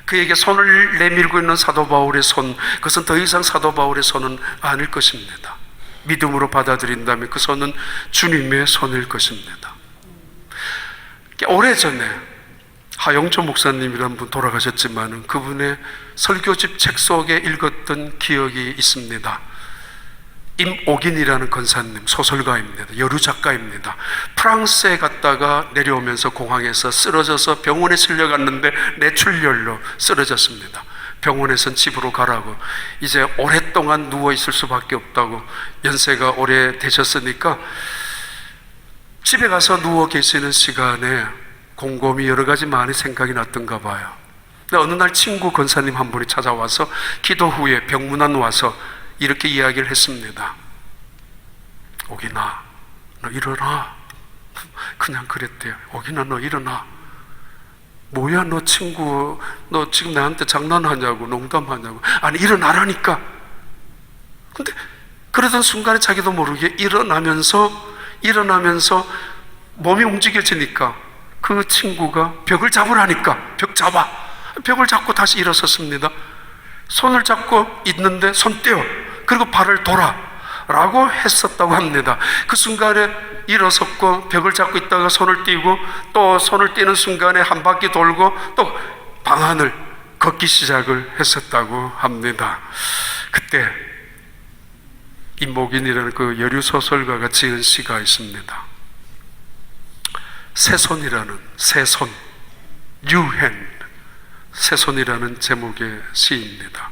그에게 손을 내밀고 있는 사도 바울의 손, 그것은 더 이상 사도 바울의 손은 아닐 것입니다. 믿음으로 받아들인다면 그 손은 주님의 손일 것입니다. 오래전에 하영조 목사님이라는 분 돌아가셨지만 그분의 설교집 책 속에 읽었던 기억이 있습니다. 임옥인이라는 권사님, 소설가입니다. 여류 작가입니다. 프랑스에 갔다가 내려오면서 공항에서 쓰러져서 병원에 실려갔는데 뇌출혈로 쓰러졌습니다. 병원에선 집으로 가라고, 이제 오랫동안 누워있을 수밖에 없다고, 연세가 오래 되셨으니까 집에 가서 누워 계시는 시간에 곰곰이 여러 가지 많이 생각이 났던가 봐요. 근데 어느 날 친구 권사님 한 분이 찾아와서 기도 후에 병문안 와서 이렇게 이야기를 했습니다. 옥인아, 너 일어나. 그냥 그랬대요. 옥인아, 너 일어나. 뭐야 너 친구, 너 지금 나한테 장난하냐고, 농담하냐고. 아니 일어나라니까. 근데 그러던 순간에 자기도 모르게 일어나면서 몸이 움직여지니까 그 친구가 벽을 잡으라니까 벽 잡아. 벽을 잡고 다시 일어섰습니다. 손을 잡고 있는데 손 떼어, 그리고 발을 돌아 라고 했었다고 합니다. 그 순간에 일어섰고 벽을 잡고 있다가 손을 떼고 또 손을 떼는 순간에 한 바퀴 돌고 또 방안을 걷기 시작을 했었다고 합니다. 그때 임목인이라는 그 여류 소설가가 지은 시가 있습니다. 새손이라는, 새손, 유행, 새손이라는 제목의 시입니다.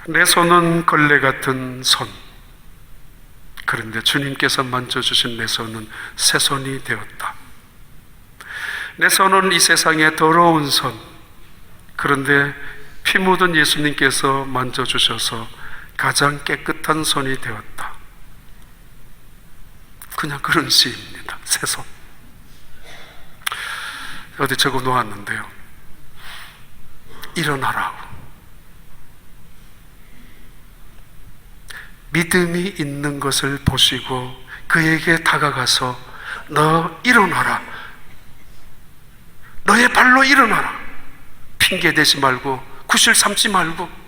내 손은 걸레 같은 손, 그런데 주님께서 만져주신 내 손은 새손이 되었다. 내 손은 이 세상의 더러운 손, 그런데 피 묻은 예수님께서 만져주셔서 가장 깨끗한 손이 되었다. 그냥 그런 시입니다. 새손. 어디 적어 놓았는데요. 일어나라고. 믿음이 있는 것을 보시고 그에게 다가가서 너 일어나라. 너의 발로 일어나라. 핑계 대지 말고 구실 삼지 말고.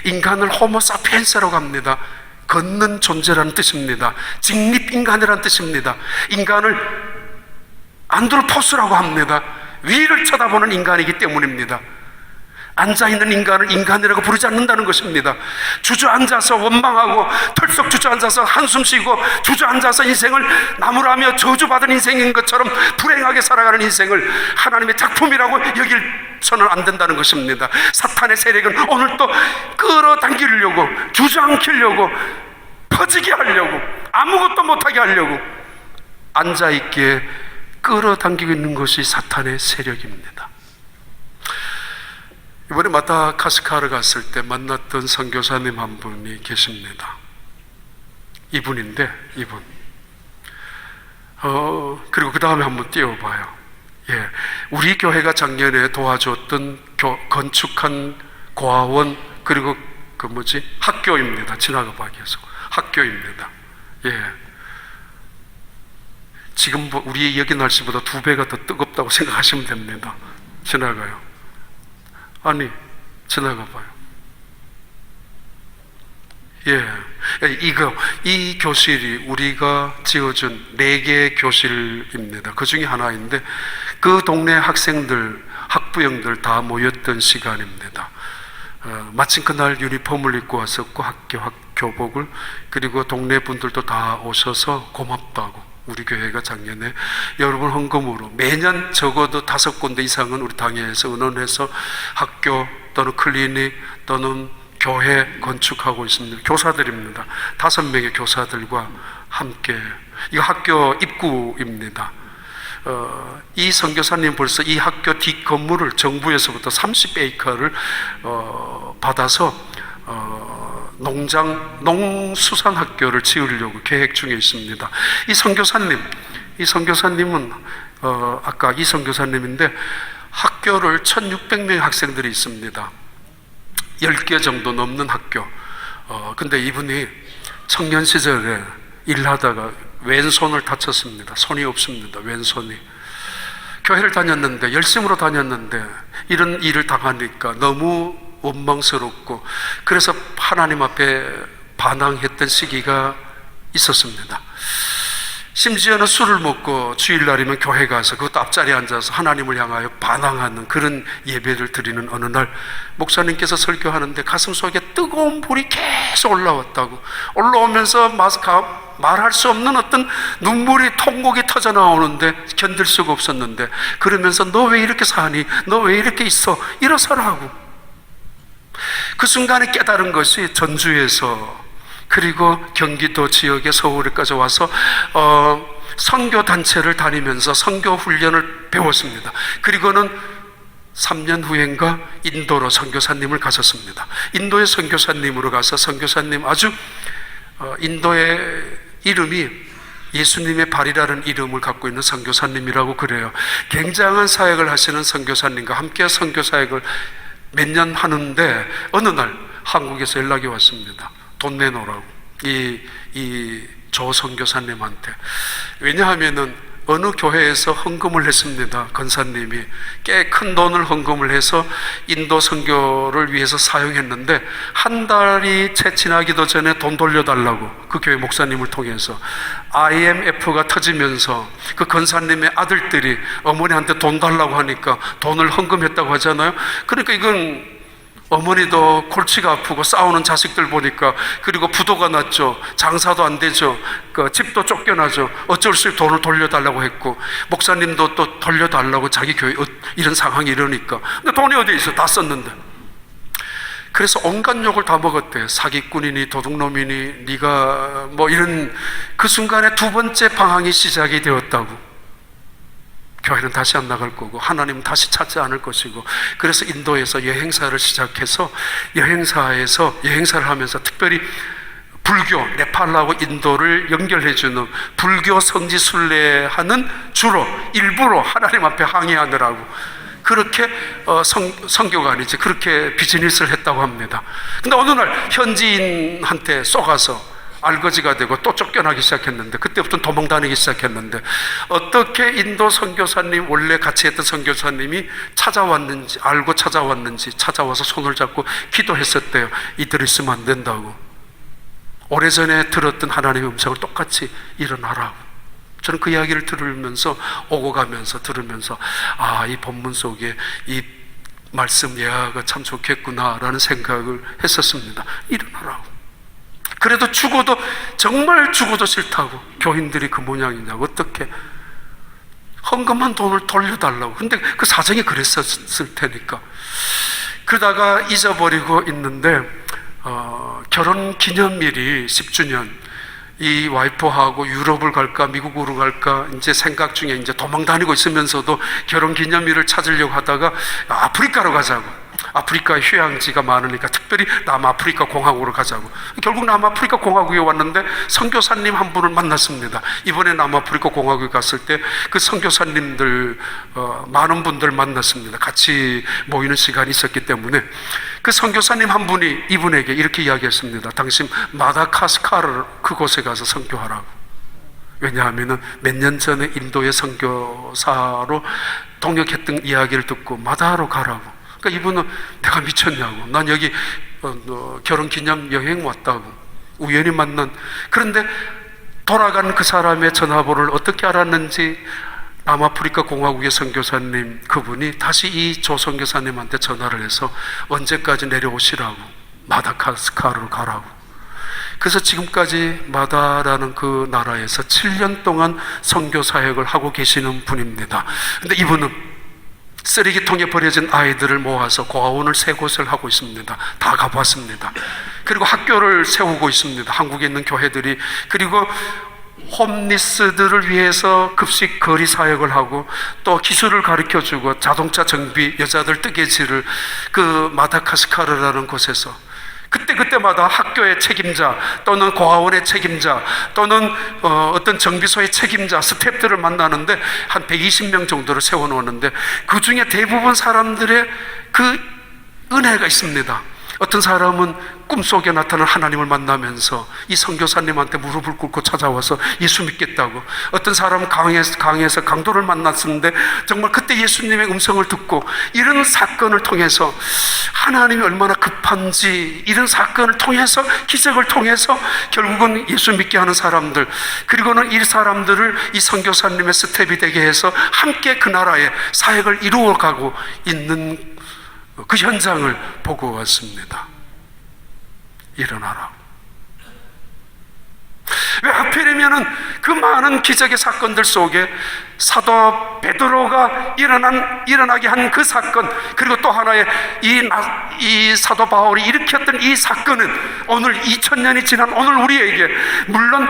인간을 호모사피엔스라고 합니다. 걷는 존재라는 뜻입니다. 직립인간이라는 뜻입니다. 인간을 안드로포스라고 합니다. 위를 쳐다보는 인간이기 때문입니다. 앉아있는 인간을 인간이라고 부르지 않는다는 것입니다. 주저앉아서 원망하고 털썩 주저앉아서 한숨 쉬고 주저앉아서 인생을 나무라며 저주받은 인생인 것처럼 불행하게 살아가는 인생을 하나님의 작품이라고 여길서는 안 된다는 것입니다. 사탄의 세력은 오늘 또 끌어당기려고, 주저앉히려고, 퍼지게 하려고, 아무것도 못하게 하려고 앉아있기에 끌어당기고 있는 것이 사탄의 세력입니다. 이번에 마다가스카르 갔을 때 만났던 선교사님 한 분이 계십니다. 이분. 그리고 그 다음에 한번 띄워봐요. 예, 우리 교회가 작년에 도와줬던 건축한 고아원, 그리고 학교입니다. 지나가봐 계속. 학교입니다. 예. 지금 우리 여기 날씨보다 2배가 더 뜨겁다고 생각하시면 됩니다. 지나가요. 아니, 지나가 봐요. 예. 이 교실이 우리가 지어준 4개의 교실입니다. 그 중에 하나인데, 그 동네 학생들, 학부형들 다 모였던 시간입니다. 마침 그날 유니폼을 입고 왔었고, 학교복을, 그리고 동네 분들도 다 오셔서 고맙다고. 우리 교회가 작년에 여러분 헌금으로 매년 적어도 5군데 이상은 우리 당회에서 의논해서 학교 또는 클리닉 또는 교회 건축하고 있습니다. 교사들입니다. 5명의 교사들과 함께. 이거 학교 입구입니다. 이 선교사님 벌써 이 학교 뒷 건물을 정부에서부터 30에이커를 받아서 농수산학교를 지으려고 계획 중에 있습니다. 이 선교사님은 아까 이 선교사님인데 학교를 1600명의 학생들이 있습니다. 10개 정도 넘는 학교. 근데 이분이 청년 시절에 일하다가 왼손을 다쳤습니다. 손이 없습니다. 왼손이. 교회를 다녔는데, 열심으로 다녔는데 이런 일을 당하니까 너무 원망스럽고, 그래서 하나님 앞에 반항했던 시기가 있었습니다. 심지어는 술을 먹고 주일날이면 교회 가서 그것도 앞자리에 앉아서 하나님을 향하여 반항하는 그런 예배를 드리는 어느 날 목사님께서 설교하는데 가슴 속에 뜨거운 불이 계속 올라왔다고. 올라오면서 말할 수 없는 어떤 눈물이 통곡이 터져 나오는데 견딜 수가 없었는데, 그러면서 너 왜 이렇게 사니? 너 왜 이렇게 있어? 일어서라고. 그 순간에 깨달은 것이 전주에서, 그리고 경기도 지역에 서울에까지 와서 선교단체를 다니면서 선교훈련을 배웠습니다. 그리고는 3년 후엔가 인도로 선교사님을 가셨습니다. 인도의 선교사님으로 가서 선교사님, 아주 인도의 이름이 예수님의 발이라는 이름을 갖고 있는 선교사님이라고 그래요. 굉장한 사역을 하시는 선교사님과 함께 선교 사역을 몇 년 하는데 어느 날 한국에서 연락이 왔습니다. 돈 내놓으라고, 이 조 선교사님한테. 왜냐하면은 어느 교회에서 헌금을 했습니다. 권사님이 꽤 큰 돈을 헌금을 해서 인도 선교를 위해서 사용했는데 한 달이 채 지나기도 전에 돈 돌려달라고 그 교회 목사님을 통해서 IMF가 터지면서 그 권사님의 아들들이 어머니한테 돈 달라고 하니까 돈을 헌금했다고 하잖아요. 그러니까 이건 어머니도 골치가 아프고 싸우는 자식들 보니까, 그리고 부도가 났죠. 장사도 안 되죠. 그 집도 쫓겨나죠. 어쩔 수 없이 돈을 돌려달라고 했고, 목사님도 또 돌려달라고 자기 교회 이런 상황이 이러니까. 근데 돈이 어디 있어? 다 썼는데. 그래서 온갖 욕을 다 먹었대. 사기꾼이니 도둑놈이니 네가 뭐 이런. 그 순간에 두 번째 방황이 시작이 되었다고. 교회는 다시 안 나갈 거고 하나님은 다시 찾지 않을 것이고, 그래서 인도에서 여행사를 시작해서 여행사를 하면서 특별히 불교, 네팔하고 인도를 연결해주는 불교 성지 순례하는 주로 일부러 하나님 앞에 항해하느라고 그렇게 선교가 아니지, 그렇게 비즈니스를 했다고 합니다. 근데 어느 날 현지인한테 쏘가서 알거지가 되고 또 쫓겨나기 시작했는데, 그때부터 도망다니기 시작했는데, 어떻게 인도 선교사님, 원래 같이 했던 선교사님이 찾아왔는지 알고 찾아와서 손을 잡고 기도했었대요. 이들 있으면 안 된다고. 오래전에 들었던 하나님의 음성을 똑같이 일어나라고. 저는 그 이야기를 들으면서, 오고 가면서 들으면서, 이 본문 속에 이 말씀 예화가 참 좋겠구나라는 생각을 했었습니다. 일어나라고. 그래도 정말 죽어도 싫다고. 교인들이 그 모양이냐고. 어떻게 헌금한 돈을 돌려달라고. 근데 그 사정이 그랬었을 테니까. 그러다가 잊어버리고 있는데 결혼 기념일이 10주년, 이 와이프하고 유럽을 갈까 미국으로 갈까 이제 생각 중에 이제 도망 다니고 있으면서도 결혼 기념일을 찾으려고 하다가 아프리카로 가자고. 아프리카 휴양지가 많으니까 특별히 남아프리카 공화국으로 가자고. 결국 남아프리카 공화국에 왔는데 선교사님 한 분을 만났습니다. 이번에 남아프리카 공화국에 갔을 때 그 선교사님들 많은 분들 만났습니다. 같이 모이는 시간이 있었기 때문에 그 선교사님 한 분이 이분에게 이렇게 이야기했습니다. 당신 마다카스카르 그곳에 가서 선교하라고. 왜냐하면 몇 년 전에 인도의 선교사로 동역했던 이야기를 듣고 마다로 가라고. 그러니까 이분은 내가 미쳤냐고. 난 여기 결혼기념 여행 왔다고. 우연히 만난. 그런데 돌아간 그 사람의 전화번호를 어떻게 알았는지 남아프리카 공화국의 선교사님 그분이 다시 이 조 선교사님한테 전화를 해서 언제까지 내려오시라고, 마다카스카르로 가라고. 그래서 지금까지 마다라는 그 나라에서 7년 동안 선교 사역을 하고 계시는 분입니다. 근데 이분은 쓰레기통에 버려진 아이들을 모아서 고아원을 3곳을 하고 있습니다. 다 가봤습니다. 그리고 학교를 세우고 있습니다. 한국에 있는 교회들이. 그리고 홈리스들을 위해서 급식 거리 사역을 하고, 또 기술을 가르쳐주고 자동차 정비, 여자들 뜨개질을 그 마다카스카르라는 곳에서 그때마다 학교의 책임자 또는 고아원의 책임자 또는 어떤 정비소의 책임자, 스태프들을 만나는데 한 120명 정도를 세워놓는데, 그 중에 대부분 사람들의 그 은혜가 있습니다. 어떤 사람은 꿈속에 나타난 하나님을 만나면서 이 선교사님한테 무릎을 꿇고 찾아와서 예수 믿겠다고. 어떤 사람은 강에서 강도를 만났었는데 정말 그때 예수님의 음성을 듣고, 이런 사건을 통해서 하나님이 얼마나 급한지, 이런 사건을 통해서, 기적을 통해서 결국은 예수 믿게 하는 사람들, 그리고는 이 사람들을 이 선교사님의 스텝이 되게 해서 함께 그 나라의 사역을 이루어가고 있는 그 현장을 보고 왔습니다. 일어나라. 왜 하필이면은 그 많은 기적의 사건들 속에 사도 베드로가 일어나게 한 그 사건, 그리고 또 하나의 이 사도 바울이 일으켰던 이 사건은 오늘 2000년이 지난 오늘 우리에게, 물론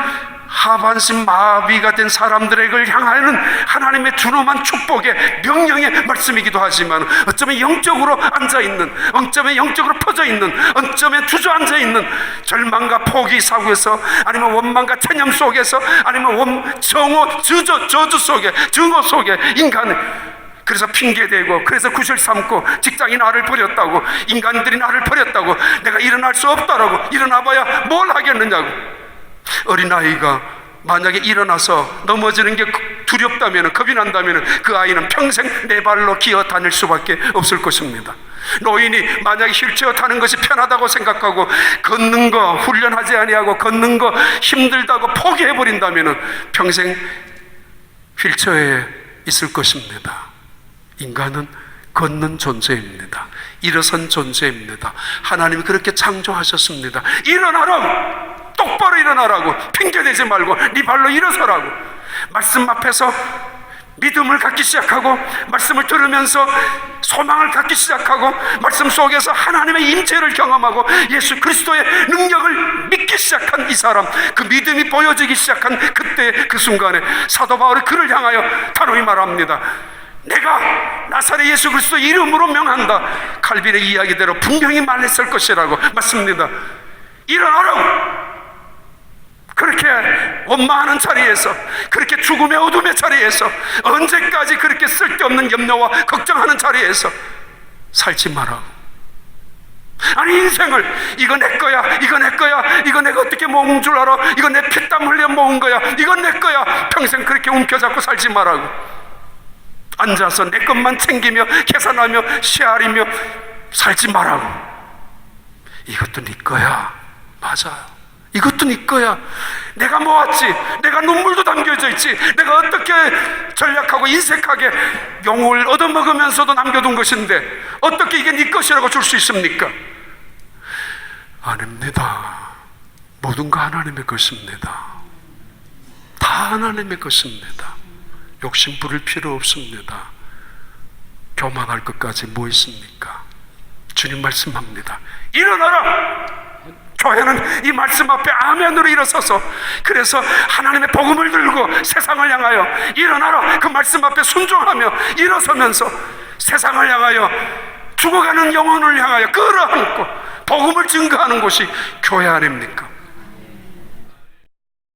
하반신 마비가 된 사람들을 향하여는 하나님의 준엄한 축복의 명령의 말씀이기도 하지만, 어쩌면 영적으로 앉아있는, 어쩌면 영적으로 퍼져있는, 어쩌면 주저앉아있는 절망과 포기 사고에서, 아니면 원망과 체념 속에서, 아니면 정오, 저주 속에, 증오 속에 인간은 그래서 핑계대고, 그래서 구실 삼고, 직장이 나를 버렸다고, 인간들이 나를 버렸다고, 내가 일어날 수 없다라고, 일어나봐야 뭘 하겠느냐고. 어린아이가 만약에 일어나서 넘어지는 게 두렵다면, 겁이 난다면 그 아이는 평생 네 발로 기어 다닐 수밖에 없을 것입니다. 노인이 만약에 휠체어 타는 것이 편하다고 생각하고 걷는 거 훈련하지 아니하고 걷는 거 힘들다고 포기해버린다면 평생 휠체어에 있을 것입니다. 인간은 걷는 존재입니다. 일어선 존재입니다. 하나님이 그렇게 창조하셨습니다. 일어나라! 똑바로 일어나라고. 핑계대지 말고 네 발로 일어서라고. 말씀 앞에서 믿음을 갖기 시작하고, 말씀을 들으면서 소망을 갖기 시작하고, 말씀 속에서 하나님의 임재를 경험하고 예수 그리스도의 능력을 믿기 시작한 이 사람, 그 믿음이 보여지기 시작한 그때 그 순간에 사도 바울이 그를 향하여 단호히 말합니다. 내가 나사렛 예수 그리스도 이름으로 명한다. 칼빈의 이야기대로 분명히 말했을 것이라고 맞습니다. 일어나라고. 그렇게 원망하는 자리에서, 그렇게 죽음의 어둠의 자리에서, 언제까지 그렇게 쓸데없는 염려와 걱정하는 자리에서 살지 마라고. 아니, 인생을 이거 내 거야, 이거 내 거야, 이거 내가 어떻게 모은 줄 알아, 이거 내 피땀 흘려 모은 거야, 이건 내 거야, 평생 그렇게 움켜잡고 살지 마라고. 앉아서 내 것만 챙기며 계산하며 씨알이며 살지 마라고. 이것도 네 거야. 맞아요. 이것도 네 거야. 내가 모았지. 내가 눈물도 담겨져 있지. 내가 어떻게 전략하고 인색하게 영혼을 얻어먹으면서도 남겨둔 것인데 어떻게 이게 네 것이라고 줄 수 있습니까? 아닙니다. 모든 거 하나님의 것입니다. 다 하나님의 것입니다. 욕심 부릴 필요 없습니다. 교만할 것까지 뭐 있습니까? 주님 말씀합니다. 일어나라! 교회는 이 말씀 앞에 아멘으로 일어서서, 그래서 하나님의 복음을 들고 세상을 향하여 일어나라, 그 말씀 앞에 순종하며 일어서면서 세상을 향하여, 죽어가는 영혼을 향하여 끌어안고 복음을 증거하는 곳이 교회 아닙니까?